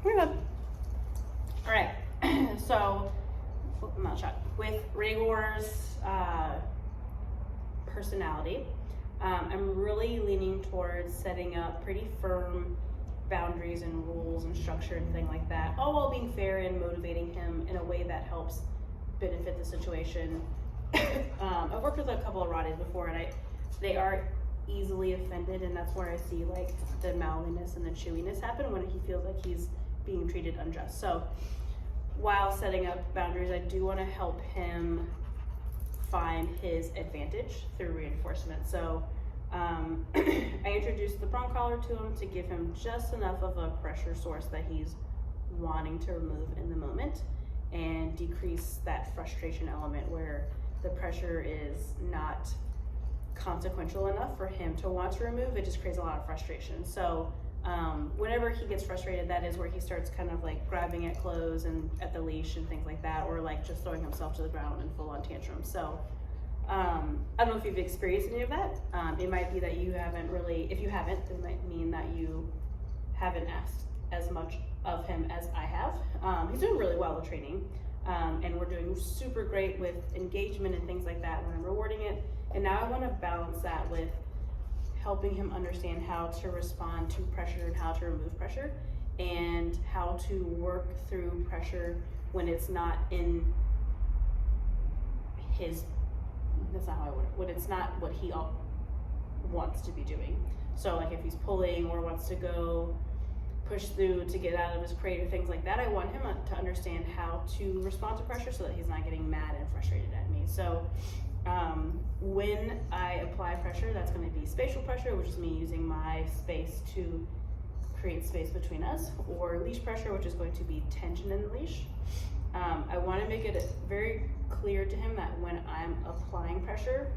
You're good. All right. So, mouth shot. With Raigor's personality, I'm really leaning towards setting up pretty firm boundaries and rules and structure and thing like that, all while being fair and motivating him in a way that helps benefit the situation. I've worked with a couple of Rotties before, and they are easily offended, and that's where I see like the mouthiness and the chewiness happen when he feels like he's being treated unjust. So while setting up boundaries, I do want to help him find his advantage through reinforcement. So I introduced the prong collar to him to give him just enough of a pressure source that he's wanting to remove in the moment, and decrease that frustration element where the pressure is not consequential enough for him to want to remove. It just creates a lot of frustration. So whenever he gets frustrated, that is where he starts kind of like grabbing at clothes and at the leash and things like that, or like just throwing himself to the ground in full on tantrum. So I don't know if you've experienced any of that. It might be that you haven't really, if you haven't, it might mean that you haven't asked as much of him as I have. He's doing really well with training, and we're doing super great with engagement and things like that when I'm rewarding it. And now I want to balance that with helping him understand how to respond to pressure and how to remove pressure, and how to work through pressure when it's not in his, that's not how I would, when it's not what he wants to be doing. So like if he's pulling or wants to go push through to get out of his crate or things like that, I want him to understand how to respond to pressure so that he's not getting mad and frustrated at me. So when I apply pressure, that's going to be spatial pressure, which is me using my space to create space between us, or leash pressure, which is going to be tension in the leash. I want to make it very clear to him that when I'm applying pressure,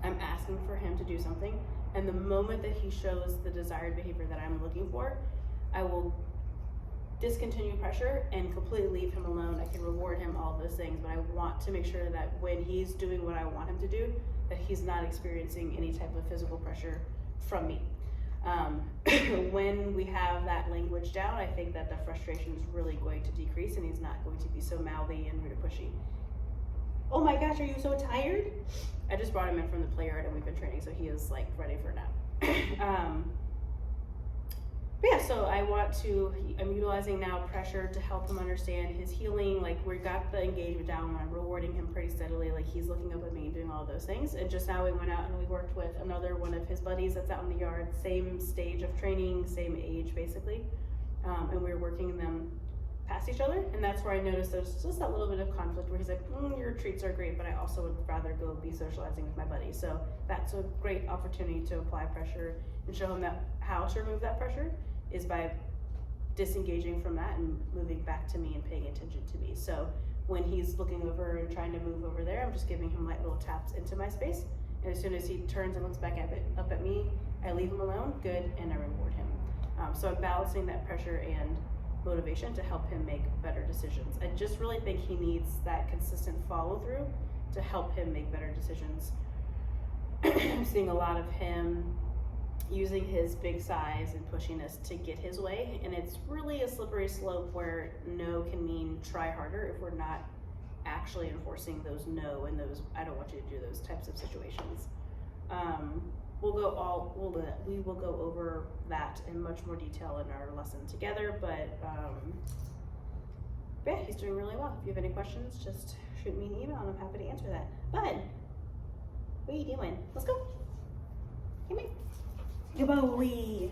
I'm asking for him to do something, and the moment that he shows the desired behavior that I'm looking for, I will discontinue pressure and completely leave him alone. I can reward him, all those things, but I want to make sure that when he's doing what I want him to do, that he's not experiencing any type of physical pressure from me. When we have that language down, I think that the frustration is really going to decrease, and he's not going to be so mouthy and rude or pushy. Oh my gosh, are you so tired? I just brought him in from the play yard and we've been training, so he is like ready for a nap. But yeah, so I'm utilizing now pressure to help him understand his healing. Like we got the engagement down, I'm rewarding him pretty steadily. Like he's looking up at me and doing all those things. And just now we went out and we worked with another one of his buddies that's out in the yard, same stage of training, same age basically. And we were working them past each other. And that's where I noticed there's just that little bit of conflict where he's like, your treats are great, but I also would rather go be socializing with my buddy. So that's a great opportunity to apply pressure and show him that how to remove that pressure is by disengaging from that and moving back to me and paying attention to me. So when he's looking over and trying to move over there, I'm just giving him like little taps into my space. And as soon as he turns and looks back up at me, I leave him alone, good, and I reward him. So I'm balancing that pressure and motivation to help him make better decisions. I just really think he needs that consistent follow through to help him make better decisions. I'm seeing a lot of him using his big size and pushing us to get his way, and it's really a slippery slope where no can mean try harder if we're not actually enforcing those no and those I don't want you to do those types of situations. We will go over that in much more detail in our lesson together, but yeah, he's doing really well. If you have any questions, just shoot me an email and I'm happy to answer that. Bud, what are you doing? Let's go. Come here. Good boy.